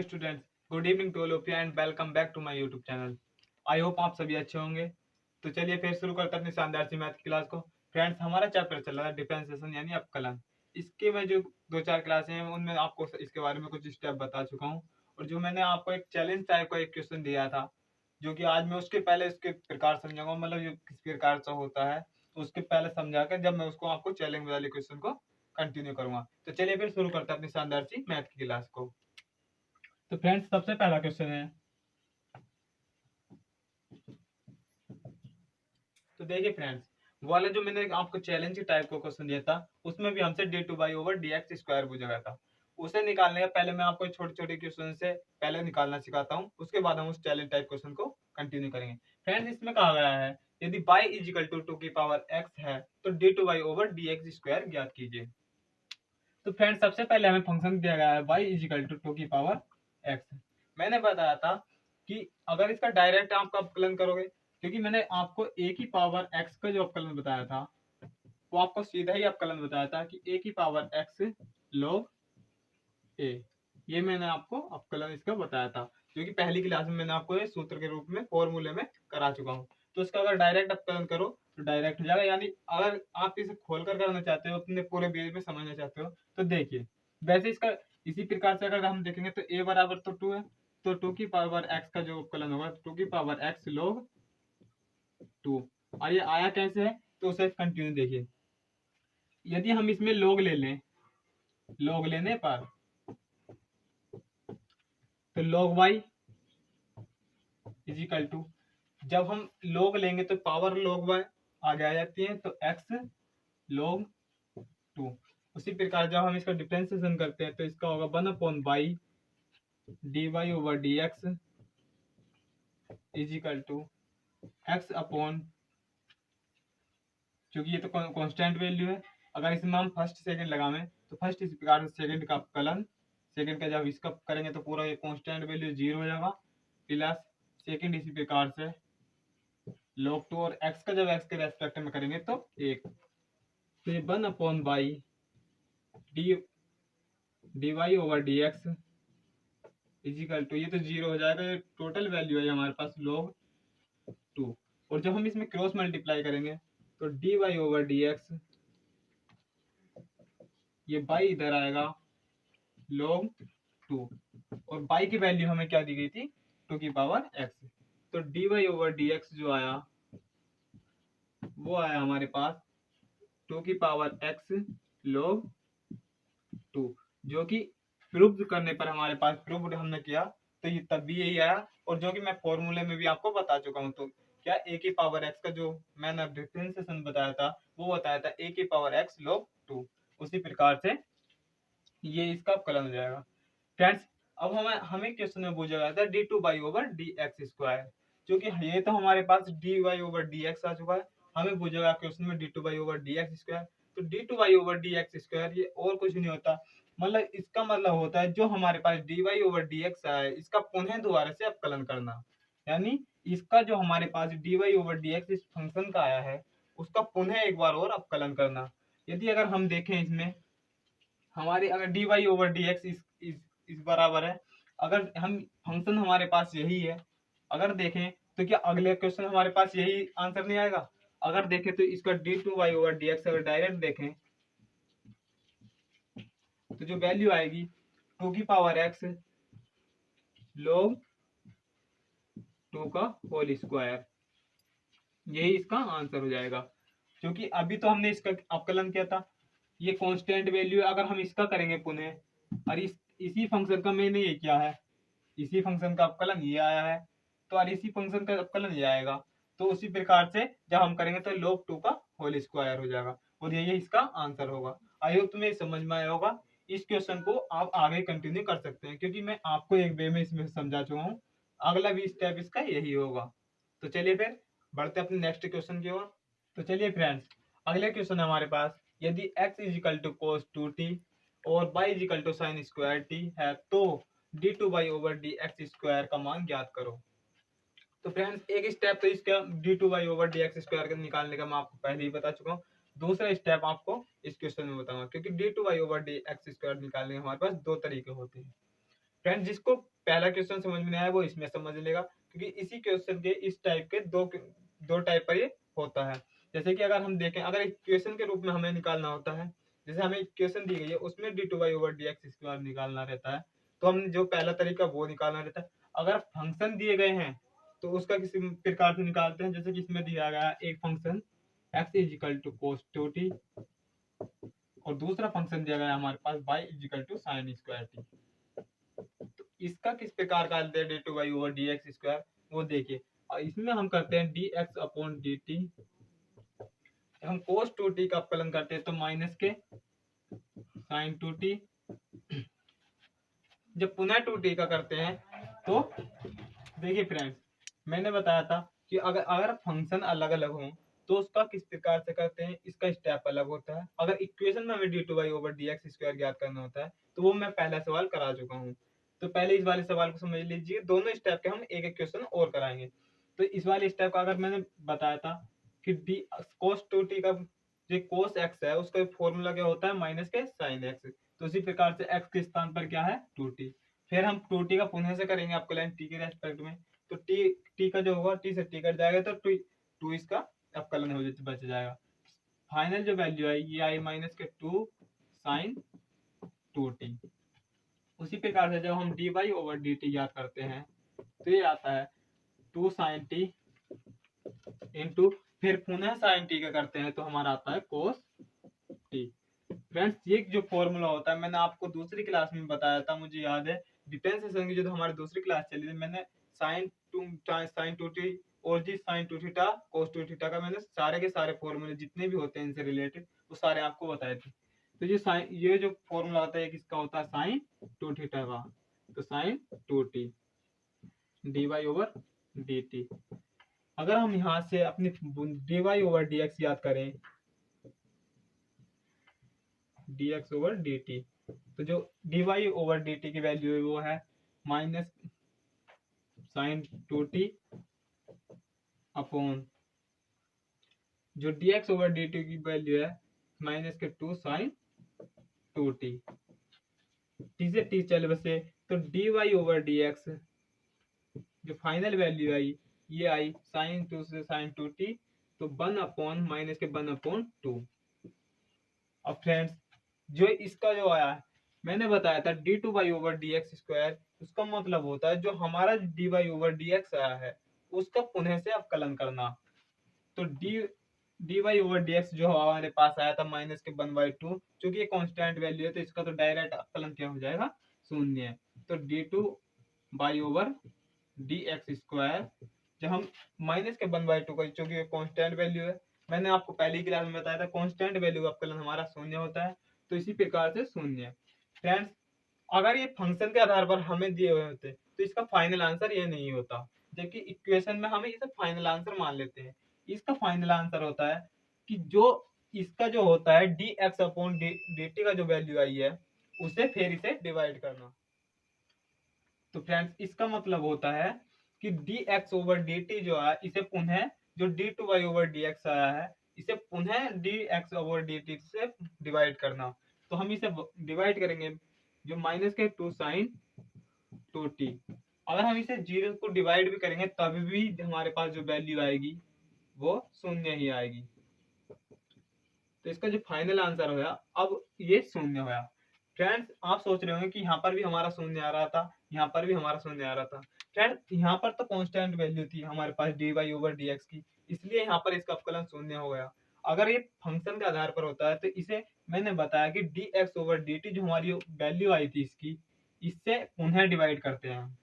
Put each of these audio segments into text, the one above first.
Students, good evening to all of you and welcome back to my YouTube channel. I hope आप सभी अच्छे होंगे। तो चलिए फिर शुरू करते हैं अपनी शानदार सी मैथ की क्लास को। फ्रेंड्स, हमारा चैप्टर चल रहा है डिफरेंशिएशन यानी अपकलन। इसके में जो दो चार क्लासें हैं उनमें आपको इसके बारे में कुछ स्टेप बता चुका हूँ, और जो मैंने आपको एक चैलेंज टाइप का एक क्वेश्चन दिया था, जो कि आज मैं उसके पहले उसके प्रकार समझाऊंगा, मतलब जो किस प्रकार से होता है उसके पहले समझा कर जब मैं उसको आपको चैलेंज वाले क्वेश्चन को कंटिन्यू करूंगा। तो चलिए फिर शुरू करते हैं अपनी शानदार सी मैथ की क्लास को। तो फ्रेंड्स, सबसे पहला क्वेश्चन है, तो देखिए फ्रेंड्स, वो वाला जो मैंने आपको चैलेंज टाइप का क्वेश्चन दिया था उसमें भी हमसे D two y over D x square पूछा गया था। उसे निकालने का पहले मैं आपको छोटे छोटे क्वेश्चन से पहले निकालना सिखाता हूँ, उसके बाद हम उस चैलेंज टाइप क्वेश्चन को कंटिन्यू करेंगे। फ्रेंड्स, इसमें कहा गया है यदि y इजिकल टू टू की पावर x है तो D two y over D x square ज्ञात कीजिए। तो फ्रेंड्स, सबसे पहले हमें फंक्शन दिया गया है y इजिकल टू टू की पावर x। मैंने बताया था कि अगर इसका डायरेक्ट आप अवकलन करोगे, क्योंकि मैंने आपको a की पावर x का जो अवकलन बताया था वो आपको सीधा ही अवकलन बताया था कि a की पावर x log a, ये मैंने आपको अवकलन इसका बताया था, जो कि पहली क्लास में मैंने आपको ये सूत्र के रूप में फॉर्मूले में करा चुका हूँ। तो इसका अगर डायरेक्ट अवकलन करो तो डायरेक्ट हो जाएगा, यानी अगर आप इसे खोलकर करना चाहते हो, अपने पूरे बेस में समझना चाहते हो, तो देखिए वैसे इसका इसी प्रकार से अगर हम देखेंगे तो a बराबर तो 2 है, तो 2 की पावर x का जो अवकलन होगा 2 की पावर x log 2। और ये आया कैसे है, तो उसे कंटिन्यू देखिए। यदि हम इसमें log ले लें, log लेने पर तो log y इजिकल टू, जब हम log लेंगे तो पावर log y आगे आ जाती है, तो x log 2। उसी प्रकार जब हम इसका डिफरेंशिएशन करते हैं तो इसका होगा 1/y dy over dx is equal to x upon, क्योंकि ये तो कांस्टेंट वैल्यू है, अगर इसमें हम फर्स्ट सेकंड लगावें तो फर्स्ट इस प्रकार से सेकंड का अपकलन, सेकंड का जब इसका करेंगे तो पूरा ये कांस्टेंट वैल्यू 0 हो जाएगा, प्लस सेकंड इसी प्रकार से log 2, और x का जब x के रेस्पेक्ट में करेंगे तो 1, तो ये 1/y dy over dx is equal to, ये तो 0 हो जाएगा, ये टोटल वैल्यू है हमारे पास log 2। और जब हम इसमें क्रॉस मल्टीप्लाई करेंगे तो dy ओवर dx, ये y इधर आएगा log 2, और y की वैल्यू हमें क्या दी गई थी 2 की पावर x, तो dy ओवर dx जो आया वो आया हमारे पास 2 की पावर x log 2, जो कि प्रूव करने पर हमारे पास प्रूव हमने किया तो ये तब भी यही आया, और जो कि मैं फॉर्मूले में भी आपको बता चुका हूँ। तो क्या a की पावर x का जो मैंने डिफरेंशिएशन बताया था वो बताया था a की पावर x log 2, उसी प्रकार से ये इसका अवकलन हो जाएगा। फ्रेंड्स, अब हमें क्वेश्चन में पूछा गया था D two y over D x square, क्योंकि ये तो हमारे पास D Y over D X आ चुका है, हमें पूछा गया क्वेश्चन में D two y over D x square. तो D two y over D x square ये और कुछ नहीं होता, मतलब इसका मतलब होता है जो हमारे पास D Y over D X आया है इसका पुनः दोबारा से अवकलन करना, यानी इसका जो हमारे पास D Y over D x इस फंक्शन का आया है उसका पुनः एक बार और अवकलन करना। यदि अगर हम देखें इसमें हमारे अगर d Y over D x इस बराबर है, अगर हम फंक्शन हमारे पास यही है, अगर देखें तो क्या अगले क्वेश्चन हमारे पास यही आंसर नहीं आएगा। अगर देखें तो इसका d two Y over D x अगर डायरेक्ट देखें तो जो वैल्यू आएगी 2 की पावर x log 2 का होल स्क्वायर, यही इसका आंसर हो जाएगा। क्योंकि अभी तो हमने इसका अवकलन किया था, ये कांस्टेंट वैल्यू है, अगर हम इसका करेंगे पुनः, और इसी फंक्शन का मैंने ये किया है, इसी फंक्शन का अवकलन ये आया है, तो और इसी फंक्शन का अवकलन ये आएगा, तो उसी प्रकार से जब हम करेंगे तो log 2 का होल स्क्वायर हो जाएगा, और यही इसका आंसर होगा। आई होप तुम्हें समझ में आया होगा। इस क्वेश्चन को आप आगे कंटिन्यू कर सकते हैं, क्योंकि मैं आपको एक वे में इसमें समझा चुका हूँ, अगला भी स्टेप इसका यही होगा। तो चलिए फिर बढ़ते अपने नेक्स्ट क्वेश्चन की ओर। तो चलिए फ्रेंड्स, अगले क्वेश्चन हमारे पास यदि x is equal to cos 2t और y is equal to sine square t है तो D two Y over D x square का मान ज्ञात करो। तो फ्रेंड्स, एक स्टेप तो इसका d two Y over D x square निकालने का मैं आपको पहले ही बता चुका हूँ, दूसरा स्टेप आपको इस क्वेश्चन में बताऊंगा, क्योंकि d two Y over D x square निकालने के हमारे पास दो तरीके होते हैं। फ्रेंड जिसको पहला क्वेश्चन समझ में नहीं आया वो इसमें समझ लेगा, क्योंकि इसी क्वेश्चन के इस टाइप के दो टाइप पर ये होता है। जैसे कि अगर हम देखें, अगर एक क्वेश्चन के रूप में हमें निकालना होता है, जैसे हमें क्वेश्चन दी गई है उसमें d2y/dx² निकालना रहता है, तो हमने जो पहला तरीका वो निकालना रहता है। अगर फंक्शन दिए गए हैं तो उसका किसी प्रकार से निकालते हैं, जैसे कि इसमें दिया गया एक फंक्शन x = cos 2t और दूसरा फंक्शन दिया गया हमारे पास y = sin² t। तो इसका किस प्रकार का d2y/dx² वो देखिए, और इसमें हम करते हैं dx/dt। हम cos 2t का अवकलन करते हैं तो माइनस के sin 2t, जब पुनः 2t का करते हैं तो देखिए फ्रेंड्स, मैंने बताया था कि अगर फंक्शन अलग अलग हो तो उसका किस प्रकार से करते हैं, इसका स्टेप अलग होता है। अगर इक्वेशन में हमें d2y/dx² ज्ञात करना होता है तो वो मैं पहला सवाल करा चुका हूँ। तो पहले इस वाले सवाल को समझ लीजिए, दोनों स्टेप के हम एक एक क्वेश्चन और कराएंगे। तो इस वाले स्टेप का अगर मैंने बताया था कि cos 2t का जो cos x है उसका फॉर्मूला क्या होता है, माइनस के sin x। तो उसी प्रकार से x के स्थान पर क्या है, 2t। फिर हम 2t का पुनः से करेंगे आपको लाइन t के रेस्पेक्ट में, तो t का जो होगा t से t कट जाएगा तो 2 इसका अवकलन हो बच जाएगा। फाइनल जो वैल्यू है ये आई माइनस के 2 sin 2t। उसी प्रकार से जब हम dy/dt याद करते हैं तो ये आता है 2 sin t इंटू फिर पुनः sin t का करते हैं तो हमारा आता है cos t। फ्रेंड्स ये जो फॉर्मूला होता है मैंने आपको दूसरी क्लास में बताया था, मुझे याद है डिफरेंशिएशन की जो हमारी दूसरी क्लास चली थी, मैंने sin 2t और जी sin 2 थीटा cos 2 थीटा का मैंने सारे के सारे फॉर्मूले जितने भी होते हैं इनसे रिलेटेड वो सारे आपको बताए थे। तो ये जो फॉर्मूला होता है किसका होता है, sin 2 थीटा का, तो sin 2t dy/dt। अगर हम यहाँ से अपनी dy/dx याद करें, dx/dt, तो जो dy/dt की वैल्यू है वो है माइनस sin 2t अपॉन जो dx/dt की वैल्यू है माइनस के 2 sin 2t। t से t चले बसे तो dy/dx जो फाइनल वैल्यू आई ये आई sin 2 से sin 2t, तो 1 अपॉन माइनस के 1/2। अब फ्रेंड्स जो इसका जो आया है मैंने बताया था d2y/dx², उसका मतलब होता है जो हमारा dy/dx आया है उसका पुनः से अवकलन करना। तो dy/dx जो हमारे पास आया था माइनस के 1/2, क्योंकि ये कांस्टेंट वैल्यू है तो इसका तो डायरेक्ट अवकलन क्या हो जाएगा, 0। तो d2y/dx² जब हम माइनस के 1/2 का, क्योंकि कांस्टेंट वैल्यू है, मैंने आपको पहली क्लास में बताया था कांस्टेंट वैल्यू का अवकलन हमारा 0 होता है, तो इसी प्रकार से 0। फ्रेंड्स अगर ये फंक्शन के आधार पर हमें दिए हुए होते तो इसका फाइनल आंसर ये नहीं होता, जबकि इक्वेशन में हमें इसे फाइनल आंसर मान लेते हैं। इसका फाइनल आंसर होता है कि जो इसका जो होता है dx/dt का जो वैल्यू आई है उसे फिर इसे डिवाइड करना। तो फ्रेंड्स इसका मतलब होता है कि dx/dt जो है इसे पुनः जो d2y/dx आया है इसे पुनः dx/dt से डिवाइड करना। तो हम इसे डिवाइड करेंगे जो माइनस के 2 sin 2t। अगर हम इसे 0 को डिवाइड भी करेंगे तभी भी हमारे पास जो वैल्यू आएगी वो 0 ही आएगी। तो इसका जो फाइनल आंसर होगा अब ये 0 होगा। फ्रेंड्स आप सोच रहे होंगे कि यहाँ पर भी हमारा 0 आ रहा था, यहाँ पर भी हमारा 0 आ रहा था। फ्रेंड्स यहाँ पर तो कांस्टेंट वैल्यू थी हमारे पास dy/dx की, इसलिए यहाँ पर इसका अवकलन 0 हो गया। अगर ये फंक्शन के आधार पर होता है तो इसे मैंने बताया कि dx/dt जो हमारी वैल्यू आई थी इसकी, इससे पुनः डिवाइड करते हैं,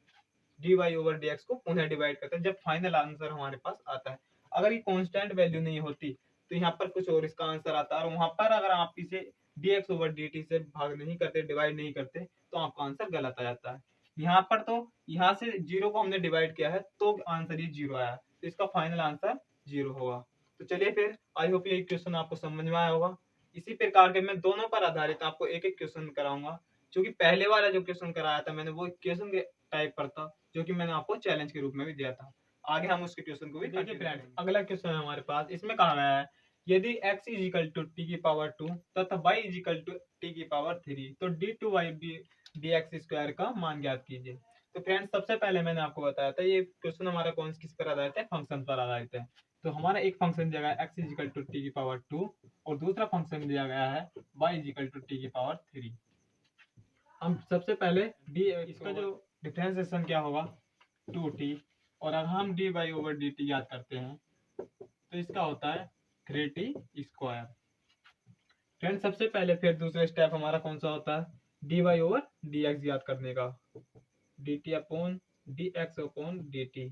dy/dx को पुनः डिवाइड करते हैं जब फाइनल आंसर हमारे पास आता है। अगर ये कांस्टेंट वैल्यू नहीं होती तो यहाँ पर कुछ और इसका आंसर आता है, और वहां पर अगर आप इसे dx/dt से भाग नहीं करते, डिवाइड नहीं करते, तो आपका आंसर गलत आ जाता है। यहाँ पर तो यहाँ से 0 को हमने डिवाइड किया है तो आंसर ये 0 आया, तो इसका फाइनल आंसर 0 होगा। तो चलिए फिर आई होप ये क्वेश्चन आपको समझ में आया होगा। इसी प्रकार के मैं दोनों पर आधारित आपको एक एक क्वेश्चन कराऊंगा, क्योंकि पहले वाला जो क्वेश्चन कराया था मैंने वो क्वेश्चन के टाइप पर था जो कि मैंने आपको चैलेंज के रूप में भी दिया था। आगे हम उसके क्वेश्चन को भी देखिए फ्रेंड्स, अगला क्वेश्चन है हमारे पास, इसमें कहा गया है यदि x is equal to T की पावर 2 तथा y is equal to T की पावर 3, तो d2y dx स्क्वायर का मान ज्ञात कीजिए। तो फ्रेंड्स सबसे पहले मैंने आपको बताया था ये क्वेश्चन हमारा कौन किस पर आधारित है, फंक्शन पर आधारित है। तो हमारा एक फंक्शन दिया गया है x is equal to T की पावर 2 और दूसरा फंक्शन दिया गया है y is equal to T की पावर 3। हम सबसे पहले डी इसका जो डिफरेंशिएशन क्या होगा 2t, और अगर हम d Y over d t याद करते हैं तो इसका होता है 3t स्क्वायर। फ्रेंड सबसे पहले फिर दूसरा स्टेप हमारा कौन सा होता है d Y over D x याद करने का, d t upon d x upon d t,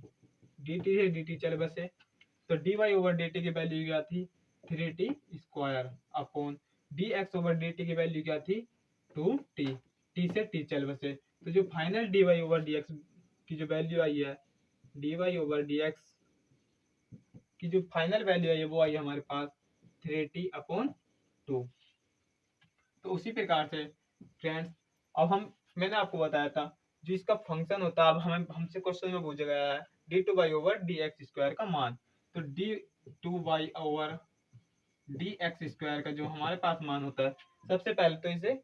d t से डी टी चले बसे, तो D Y over d t की वैल्यू क्या थी 3t square upon d x over d t की वैल्यू क्या थी 2t, टी से टी चल बसे, तो जो final d Y over D x की जो वैल्यू आई है d Y over D x की जो फाइनल वैल्यू आई है वो आई हमारे पास 3t अपॉन 2। तो उसी प्रकार से फ्रेंड्स अब मैंने आपको बताया था जो इसका फंक्शन होता है, अब हमसे क्वेश्चन में पूछा गया है d two Y over D x square का मान, तो D two Y over D x square का जो हमारे पास मान होता है, सबसे पहले तो इसे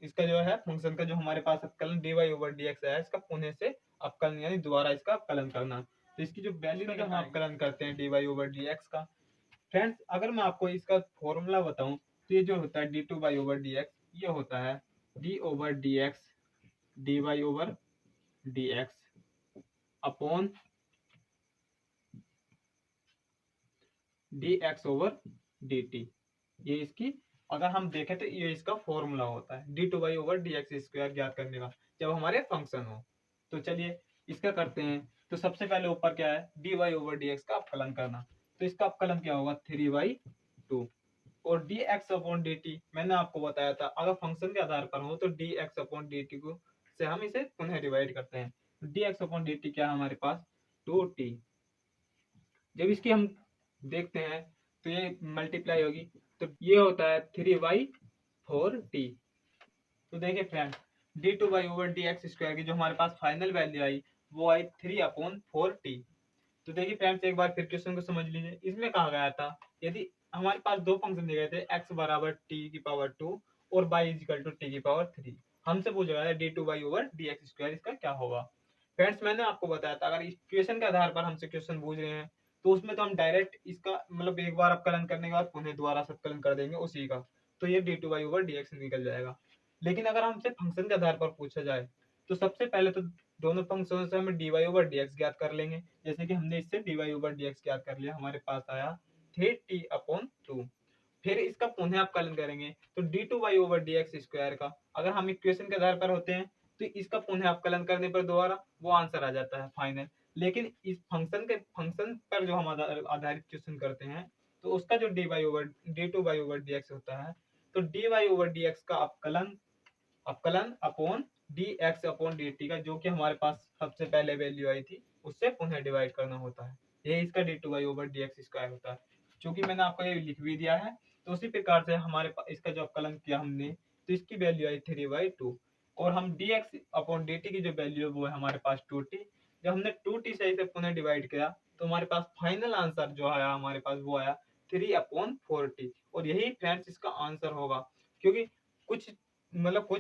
इसका जो है फंक्शन का जो हमारे पास अवकलन d Y over D x है इसका पुनः से अवकलन यानी दोबारा इसका अवकलन करना, तो इसकी जो वैल्यू का हम अवकलन करते हैं d Y over D x का। फ्रेंड्स अगर मैं आपको इसका फॉर्मूला बताऊं तो ये जो होता है d two Y over D x, ये होता है d over D x d Y over D x upon d x over d t. ये इसकी अगर हम देखें तो ये इसका फॉर्मूला होता है d two Y over D x square ज्ञात करने का जब हमारे फंक्शन हो। तो चलिए इसका करते हैं। तो सबसे पहले ऊपर क्या है d Y over D x का अवकलन करना, तो इसका अवकलन क्या होगा 3/2 और D x upon d T मैंने आपको बताया था अगर फंक्शन के आधार पर हो तो D x upon d T को से हम इसे पुनः डिवाइड करते हैं। D x upon d T क्या है हमारे पास 2t, जब इसकी हम देखते हैं तो ये मल्टीप्लाई होगी तो ये होता है 3/4t। तो देखिए friend d two Y over D x square की जो हमारे पास फाइनल वैल्यू आई वो आई 3/4t। तो देखिए फ्रेंड्स एक बार फिर क्वेश्चन को समझ लीजिए। इसमें कहा गया था यदि हमारे पास दो फंक्शन दिए गए थे x बराबर t की पावर 2 और y is equal to T की पावर 3, हमसे पूछा गया था D two Y over D x square इसका क्या होगा। फ्रेंड्स मैंने आपको बताया था अगर इस क्वेश्चन के आधार पर हमसे क्वेश्चन पूछ रहे हैं तो उसमें तो हम डायरेक्ट इसका मतलब एक बार अवकलन करने के बाद पुनः दोबारा संकलन कर देंगे उसी का, तो ये d two Y over D x निकल जाएगा। लेकिन अगर हमसे फंक्शन के आधार पर पूछा जाए तो सबसे पहले तो दोनों फंक्शनों से हमें d Y over D x ज्ञात कर लेंगे, जैसे कि हमने इससे d Y over D x ज्ञात कर लिया, हमारे पास आया 3t/2। फिर इसका पुनः अवकलन करेंगे तो D two Y over D x square का अगर हम इक्वेशन के आधार पर होते हैं तो इसका पुनः अवकलन करने पर दोबारा वो आंसर आ जाता है फाइनल। लेकिन इस फंक्शन पर जो हम आधारित क्वेश्चन करते हैं तो उसका जो d two Y over D x होता है तो D Y over D x का अवकलन upon d x upon d t का जो कि हमारे पास सबसे पहले वैल्यू आई थी उससे पुनः डिवाइड करना होता है, ये इसका d two Y over D x square होता है। चूंकि मैंने आपको ये लिख भी दिया है तो उसी प्रकार से हमारे पास इसका जो अवकलन किया हमने तो इसकी वैल्यू आई 3/2 और हम D x upon d t की जो वैल्यू है वो है हमारे पास 2t। जब हमने 2t से इसे पुनः डिवाइड किया तो हमारे पास फाइनल आंसर जो आया हमारे पास वो आया 3/4t और यही फ्रेंड्स इसका आंसर होगा। क्योंकि कुछ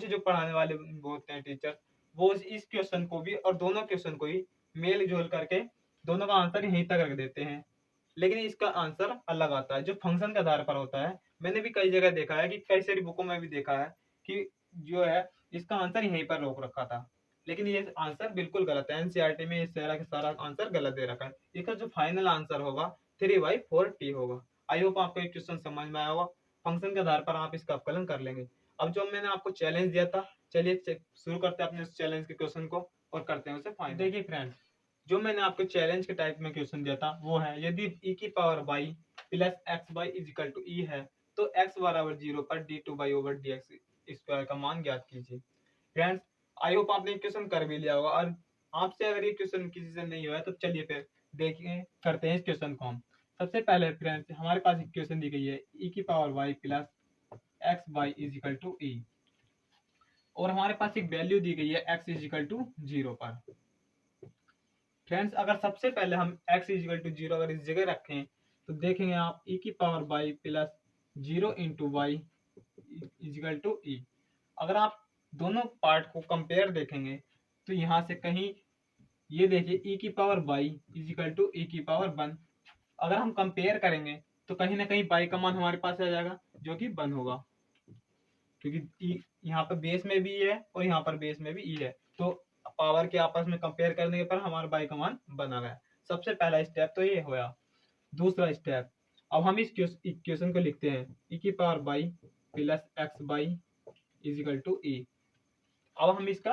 जो पढ़ाने वाले होते हैं टीचर वो इस क्वेश्चन को भी और दोनों क्वेश्चन को ही मेल जोल करके दोनों का आंसर यहीं तक रख देते हैं, लेकिन इसका आंसर अलग आता है जो फंक्शन के आधार पर होता है। मैंने भी कई जगह देखा है कि कई सारी बुकों में भी देखा है कि जो है इसका आंसर यहीं पर रोक रखा था, लेकिन ये आंसर बिल्कुल गलत है। एनसीईआरटी में इस सारा का सारा आंसर गलत दे रखा है। इसका जो फाइनल आंसर होगा 3/4t होगा। आई होप आपको एक क्वेश्चन समझ में आया होगा। फंक्शन के आधार पर आप इसका अवकलन कर लेंगे। अब जो मैंने आपको चैलेंज दिया था चलिए शुरू करते हैं अपने उस चैलेंज के क्वेश्चन को और करते हैं उसे फाइनल। देखिए फ्रेंड्स जो मैंने आपको चैलेंज के टाइप में क्वेश्चन दिया था वो है यदि e की power y plus X Y is equal to E है तो x बराबर 0 पर D two Y over D x square का मान ज्ञात कीजिए। फ्रेंड्स आई होप आपने क्वेश्चन कर भी लिया होगा और आपसे अगर ये क्वेश्चन किसी से नहीं हुआ है तो चलिए फिर देखिए करते हैं इस क्वेश्चन को हम। सबसे पहले फ्रेंड्स हमारे पास इक्वेशन दी गई है e की power y plus X Y is equal to E और हमारे पास एक वैल्यू दी गई है x इज इक्वल टू 0 पर। फ्रेंड्स अगर सबसे पहले हम x इज इक्वल टू 0 अगर इस जगह रखें तो देखेंगे आप e की power y plus 0 into Y is equal to E. अगर आप दोनों पार्ट को कंपेयर देखेंगे तो यहाँ से कहीं ये देखिए e की power y is equal to e की पावर 1। अगर हम कंपेयर करेंगे तो कहीं ना कहीं y का मान हमारे पास आ जाएगा जो कि 1 होगा, क्योंकि यहाँ पर बेस में भी है और यहाँ पर बेस में भी ई है, तो पावर के आपस में कंपेयर करने पर हमारा बाई का मान बना गया। सबसे पहला स्टेप तो ये होया। दूसरा स्टेप, अब हम इस इक्वेशन को लिखते हैं ई की power y plus X y is equal to E. अब हम इसका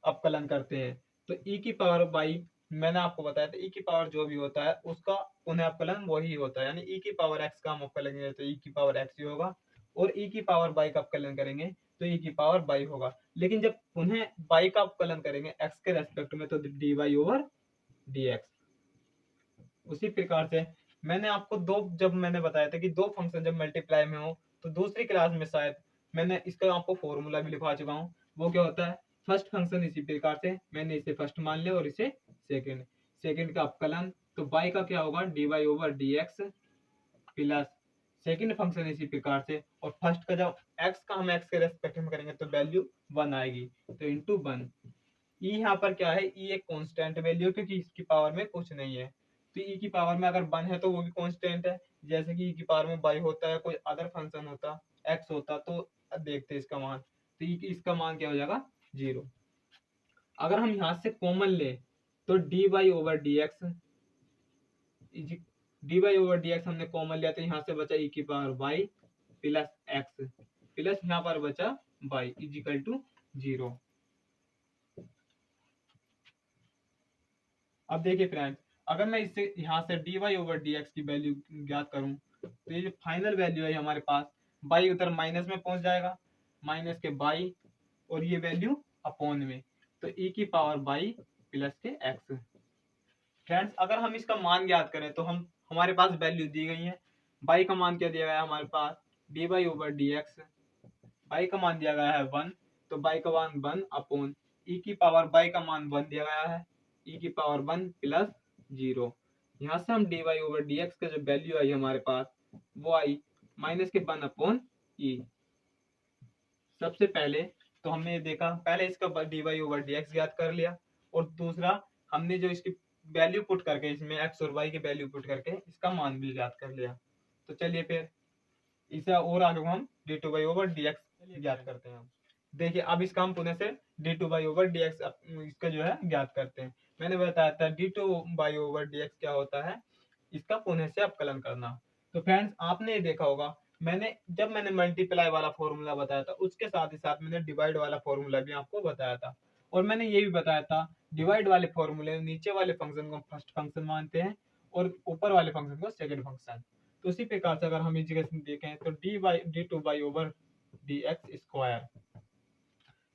अपकलन करते हैं तो ई की पावर बाई, मैंने आपको बताया था ई की पावर जो भी होता है उसका पुनः अपकलन वही होता है, यानी ई की पावर एक्स का हम अपकलन करेंगे तो ई की पावर एक्स ही होगा, और ई की पावर बाई का अपकलन करेंगे तो ई की पावर बाई होगा। लेकिन जब पुनः बाई का अपकलन करेंगे एक्स के रेस्पेक्ट में तो D Y over D x. उसी प्रकार से मैंने आपको जब मैंने बताया था कि दो फंक्शन जब मल्टीप्लाई में हो तो दूसरी क्लास में शायद मैंने इसका आपको फॉर्मूला भी लिखवा चुका हूँ। वो क्या होता है, फर्स्ट फंक्शन इसी प्रकार से मैंने इसे फर्स्ट मान लिया और इसे सेकंड, सेकंड का अपकलन तो बाई का क्या होगा d Y over D x plus second function इसी प्रकार से, और फर्स्ट का जब एक्स का हम एक्स के रेस्पेक्ट में करेंगे तो वैल्यू 1 आएगी तो इंटू 1। ई यहाँ पर क्या है, ई एक कांस्टेंट वैल्यू क्योंकि इसकी पावर में कुछ नहीं है, तो ई की पावर में अगर 1 है तो वो भी कांस्टेंट है। जैसे कि ई की पावर में बाई होता है, कोई अदर फंक्शन होता एक्स होता तो देखते इसका मान, तो ई इसका मान क्या हो जाएगा 0। अगर हम यहाँ से कॉमन ले तो D Y over D x, d Y over D x हमने कॉमन लिया तो यहाँ से बचा ई की power y plus x plus यहाँ पर बचा वाई इजिकल टू 0। अब देखिए फ्रेंड्स, अगर मैं इससे यहाँ से d Y over D x की वैल्यू ज्ञात करूँ तो ये जो फाइनल वैल्यू है हमारे पास बाई उधर माइनस में पहुंच जाएगा, माइनस के बाई और ये वैल्यू अपॉन में, तो ई की पावर बाई प्लस के एक्स। फ्रेंड्स अगर हम इसका मान ज्ञात करें तो हम हमारे पास वैल्यू दी गई है, बाई का मान क्या दिया गया है हमारे पास D Y over D X, y का मान दिया गया है 1, तो बाई का मान 1 अपॉन ई की पावर बाई का मान 1 दिया गया है ई की पावर 1 प्लस 0। यहाँ से हम d Y over D x का जो वैल्यू आई हमारे पास वो आई माइनस के 1 अपॉन ई। सबसे पहले तो हमने ये देखा, पहले इसका d Y over D x ज्ञात कर लिया, और दूसरा हमने जो इसकी वैल्यू पुट करके इसमें एक्स और वाई की वैल्यू पुट करके इसका मान भी ज्ञात कर लिया। तो चलिए फिर इसे और आगे हम d two Y over D x ज्ञात करते हैं। देखिए अब इसका हम पुनः से d two Y over D x इसका जो है ज्ञात करते हैं। मैंने बताया था D two Y over D x क्या होता है, इसका पुनः से अपकलन करना। तो फ्रेंड्स आपने ये देखा होगा जब मैंने मल्टीप्लाई वाला फॉर्मूला बताया था उसके साथ ही साथ मैंने डिवाइड वाला फॉर्मूला भी आपको बताया था, और मैंने ये भी बताया था डिवाइड वाले फॉर्मूले में नीचे वाले फंक्शन को फर्स्ट फंक्शन मानते हैं और ऊपर वाले फंक्शन को सेकंड फंक्शन। तो उसी प्रकार से अगर हम इंटीग्रेशन देखें तो D two Y over D x square,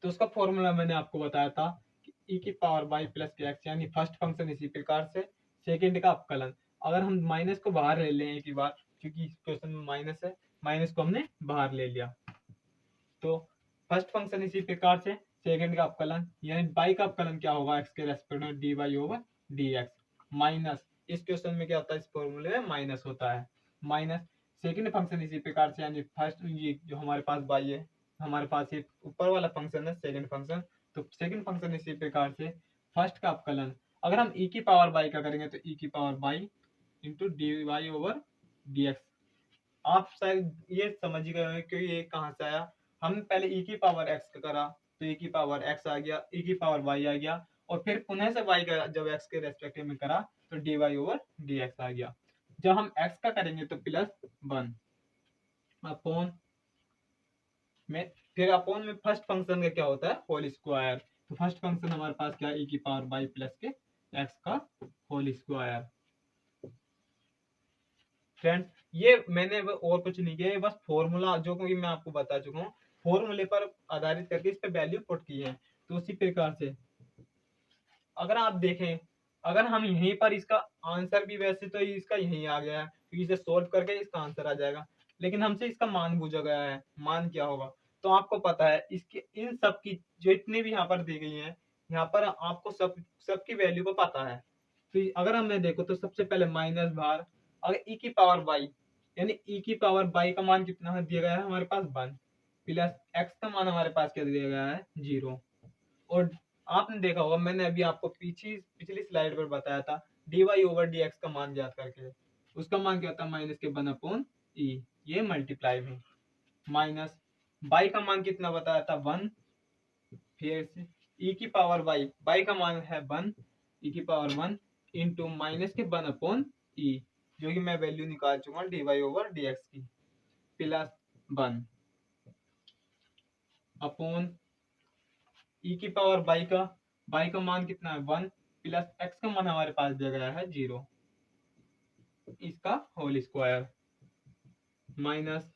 तो उसका फॉर्मूला मैंने आपको बताया था कि ई की पावर बाई प्लस के एक्स, यानी फर्स्ट फंक्शन इसी प्रकार से सेकंड का अपकलन। अगर हम माइनस को बाहर ले लें एक ही बार, क्योंकि इस क्वेश्चन में माइनस है, माइनस को हमने बाहर ले लिया, तो फर्स्ट फंक्शन इसी प्रकार से सेकंड का अपकलन, यानी बाई का अपकलन क्या होगा एक्स के रेस्पेक्ट में d Y over D x minus, इस क्वेश्चन में क्या होता है इस फॉर्मूले में माइनस होता है, माइनस सेकंड फंक्शन इसी प्रकार से, यानी फर्स्ट ये जो हमारे पास बाई है हमारे पास ये ऊपर वाला फंक्शन है सेकंड फंक्शन, तो सेकंड फंक्शन इसी प्रकार से फर्स्ट का अपकलन। अगर हम ई की पावर बाई का करेंगे तो ई की power by into d Y over D x. आप शायद ये समझ गए कि ये कहाँ से आया, हम पहले ई की पावर एक्स का करा तो ई की पावर एक्स आ गया, ई की पावर वाई आ गया, और फिर पुनः से वाई का जब एक्स के रेस्पेक्टिव में करा तो D Y over D X आ गया। जब हम एक्स का करेंगे तो प्लस 1 अपॉन में, फिर अपॉन में फर्स्ट फंक्शन का क्या होता है होल स्क्वायर, तो फर्स्ट फंक्शन हमारे पास क्या ई की पावर बाई प्लस के एक्स का होल स्क्वायर। फ्रेंड्स ये मैंने और कुछ नहीं किया, बस फॉर्मूला जो कि मैं आपको बता चुका हूँ फॉर्मूले पर आधारित करके इस पे वैल्यू पुट की है। तो उसी प्रकार से अगर आप देखें, अगर हम यहीं पर इसका आंसर भी वैसे तो इसका यहीं आ गया है क्योंकि इसे सोल्व करके इसका आंसर आ जाएगा, लेकिन हमसे इसका मान पूछा गया है, मान क्या होगा, तो आपको पता है इसके इन सब की जो इतनी भी यहाँ पर दी गई है यहाँ पर आपको सबकी वैल्यू को पता है। तो अगर हमें देखो तो सबसे पहले माइनस बार अगर e की पावर y यानी e की पावर y का मान कितना दिया गया है हमारे पास 1 प्लस x का मान हमारे पास क्या दिया गया है 0। और आपने देखा होगा मैंने अभी आपको पिछली स्लाइड पर बताया था dy ओवर dx का मान ज्ञात करके, उसका मान क्या था माइनस के 1/e, ये मल्टीप्लाई में माइनस y का मान कितना बताया था 1, फिर से e की पावर y का मान है 1 e की पावर 1 इंटू माइनस के 1/e, जो कि मैं वैल्यू निकाल चुका हूँ dy ओवर dx की, प्लस 1 अपॉन e की पावर y का मान कितना है 1 प्लस x का मान हमारे पास दिया गया है 0, इसका होल स्क्वायर माइनस,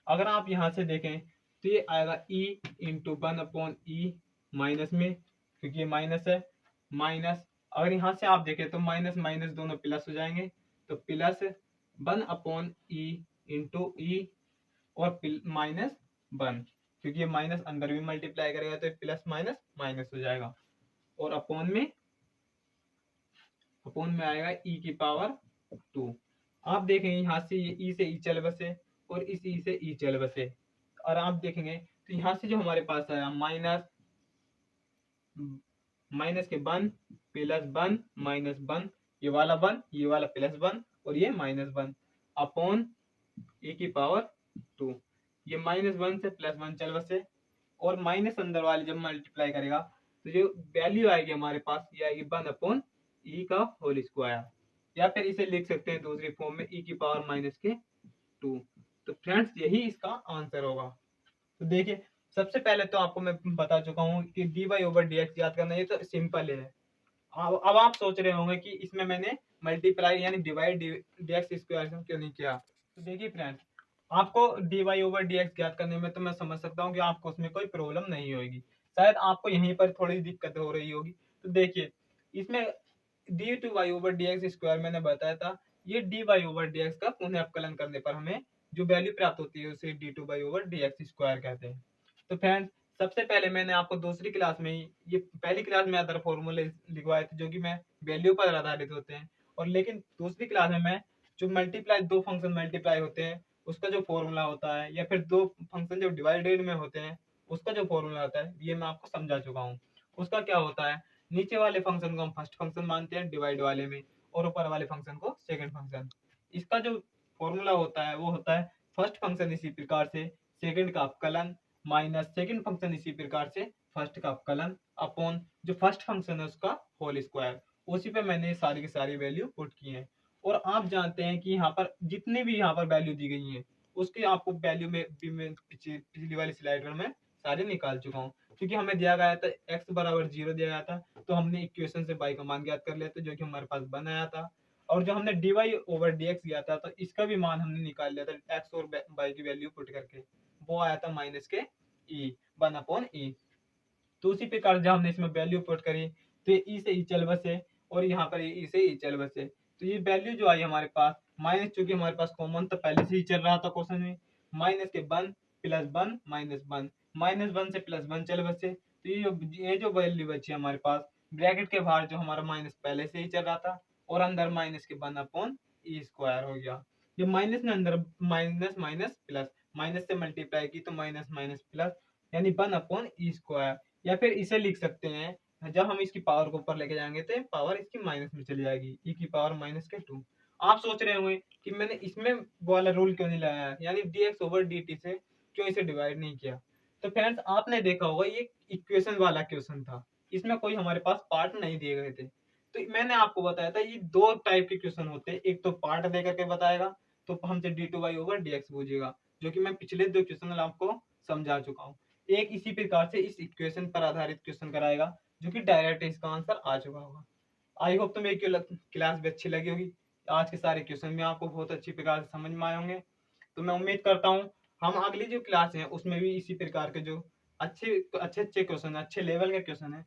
अगर आप यहाँ से देखें तो ये आएगा e इंटू 1/e माइनस में, क्योंकि ये माइनस है, माइनस अगर यहाँ से आप देखें तो माइनस माइनस दोनों प्लस हो जाएंगे, तो प्लस 1/e इंटू e और माइनस 1, क्योंकि ये माइनस अंदर भी मल्टीप्लाई करेगा तो प्लस माइनस माइनस हो जाएगा, और अपोन में आएगा e की पावर 2। आप देखेंगे यहाँ से ये e से e चल बसे और इस e से e चल बसे, और आप देखेंगे तो यहाँ से जो हमारे पास आया माइनस के 1 प्लस 1 माइनस 1, ये वाला 1 ये वाला प्लस 1 और ये माइनस 1 अपॉन e की पावर 2, ये माइनस 1 से प्लस 1 चल बसे, और माइनस अंदर वाले जब मल्टीप्लाई करेगा तो जो वैल्यू आएगी हमारे पास ये आएगी 1/e का होल स्क्वायर, या फिर इसे लिख सकते हैं दूसरी फॉर्म में e की पावर माइनस के 2। तो फ्रेंड्स यही इसका आंसर होगा। तो देखिए सबसे पहले तो आपको मैं बता चुका हूँ कि dy ओवर dx याद करना, ये तो सिंपल है। अब आप सोच रहे होंगे कि इसमें मैंने मल्टीप्लाई यानी डिवाइड dx स्क्वायर क्यों नहीं किया। तो देखिए फ्रेंड्स, आपको dy ओवर dx याद करने में तो मैं समझ सकता हूँ कि आपको उसमें कोई प्रॉब्लम नहीं होगी, शायद आपको यहीं पर थोड़ी दिक्कत हो रही होगी। तो देखिए इसमें dy ओवर dx स्क्वायर मैंने बताया था, ये dy ओवर dx का पुनः अपकलन करने पर हमें जो वैल्यू प्राप्त होती है उसे dy ओवर dx स्क्वायर कहते हैं। तो फ्रेंड्स सबसे पहले मैंने आपको दूसरी क्लास में ही, ये पहली क्लास में अदर फॉर्मूले लिखवाए थे जो कि मैं वैल्यू पर आधारित होते हैं, और लेकिन दूसरी क्लास में मैं जो मल्टीप्लाई दो फंक्शन मल्टीप्लाई होते हैं उसका जो फॉर्मूला होता है, या फिर दो फंक्शन जो डिवाइडेड में होते हैं उसका जो फॉर्मूला होता है, ये मैं आपको समझा चुका हूँ। उसका क्या होता है, नीचे वाले फंक्शन को हम फर्स्ट फंक्शन मानते हैं डिवाइड वाले में, और ऊपर वाले फंक्शन को सेकंड फंक्शन। इसका जो फॉर्मूला होता है वो होता है फर्स्ट फंक्शन इसी प्रकार से सेकंड का अपकलन माइनस सेकंड फंक्शन इसी प्रकार से फर्स्ट का अपकलन अपॉन जो फर्स्ट फंक्शन है उसका होल स्क्वायर। उसी पे मैंने सारी की सारी वैल्यू पुट की है, और आप जानते हैं कि यहाँ पर जितनी भी यहाँ पर वैल्यू दी गई है उसके आपको वैल्यू में पिछली वाली स्लाइड में मैं सारे निकाल चुका हूँ, क्योंकि हमें दिया गया था x बराबर 0 दिया गया था, तो हमने इक्वेशन से y का मान ज्ञात कर लिया था जो कि हमारे पास 1 आया था, और जो हमने dy ओवर dx दिया था तो इसका भी मान हमने निकाल लिया था x और y की वैल्यू पुट करके, वो आया था माइनस के e 1/e। तो उसी प्रकार जब हमने इसमें वैल्यू पुट करी तो ये e से e चल बसे, और यहाँ पर ये e से e चल बसे, तो ये वैल्यू जो आई हमारे पास माइनस, चूंकि हमारे पास कॉमन तो पहले से ही चल रहा था क्वेश्चन में, माइनस के 1 प्लस 1 माइनस 1 माइनस 1 से प्लस 1 चल बसे, तो ये जो वैल्यू बची हमारे पास ब्रैकेट के बाहर जो हमारा माइनस पहले से ही चल रहा था, और अंदर माइनस के 1/e स्क्वायर हो गया। ये माइनस ने अंदर माइनस माइनस प्लस, माइनस से मल्टीप्लाई की तो माइनस माइनस प्लस यानी 1/e स्क्वायर, या फिर इसे लिख सकते हैं जब हम इसकी पावर को ऊपर लेके जाएंगे तो पावर इसकी माइनस में चली जाएगी, e की पावर माइनस के 2। आप सोच रहे होंगे कि मैंने इसमें वाला रूल क्यों नहीं लगाया, यानी dx ओवर dt से क्यों इसे डिवाइड नहीं किया। तो फ्रेंड्स आपने देखा होगा ये इक्वेशन वाला क्वेश्चन था, इसमें कोई हमारे पास पार्ट नहीं दिए गए थे, तो मैंने आपको बताया था ये दो टाइप के क्वेश्चन होते हैं, एक तो पार्ट दे करके बताएगा तो हमसे dy ओवर dx पूछेगा, जो कि मैं पिछले दो क्वेश्चन आपको समझा चुका हूँ। एक इसी प्रकार से इस इक्वेशन पर आधारित क्वेश्चन कराएगा जो कि डायरेक्ट इसका आंसर आ चुका होगा। आई होप तो मेरी क्लास भी अच्छी लगी होगी, आज के सारे क्वेश्चन भी आपको बहुत अच्छी प्रकार से समझ में आए होंगे। तो मैं उम्मीद करता हूँ हम अगली जो क्लास है उसमें भी इसी प्रकार के जो अच्छे क्वेश्चन अच्छे लेवल के क्वेश्चन है।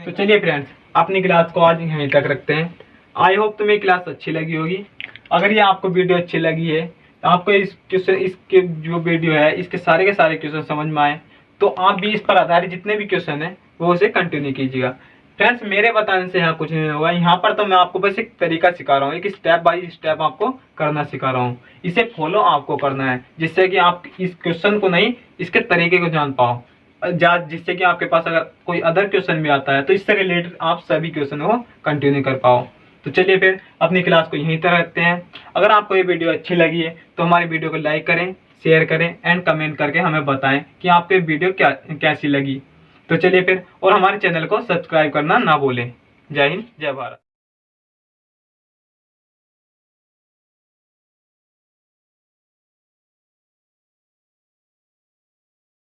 तो चलिए फ्रेंड्स अपनी क्लास को आज यहीं तक रखते हैं। आई होप तो मेरी क्लास अच्छी लगी होगी। अगर ये आपको वीडियो अच्छी लगी है तो आपको इसके जो वीडियो है इसके सारे के सारे क्वेश्चन समझ में आए तो आप भी इस पर आधारित जितने भी क्वेश्चन है वो उसे कंटिन्यू कीजिएगा। फ्रेंड्स मेरे बताने से यहाँ कुछ नहीं होगा, यहाँ पर तो मैं आपको बस एक तरीका सिखा रहा हूँ, एक स्टेप बाय स्टेप आपको करना सिखा रहा हूँ। इसे फॉलो आपको करना है जिससे कि आप इस क्वेश्चन को नहीं, इसके तरीके को जान पाओ, जिससे कि आपके पास अगर कोई अदर क्वेश्चन भी आता है तो इससे रिलेटेड आप सभी क्वेश्चन को कंटिन्यू कर पाओ। तो चलिए फिर अपनी क्लास को यहीं तक रखते हैं। अगर आपको ये वीडियो अच्छी लगी है तो हमारी वीडियो को लाइक करें, शेयर करें एंड कमेंट करके हमें बताएं कि आपको ये वीडियो कैसी लगी। तो चलिए फिर, और हमारे चैनल को सब्सक्राइब करना ना भूलें। जय हिंद, जय भारत।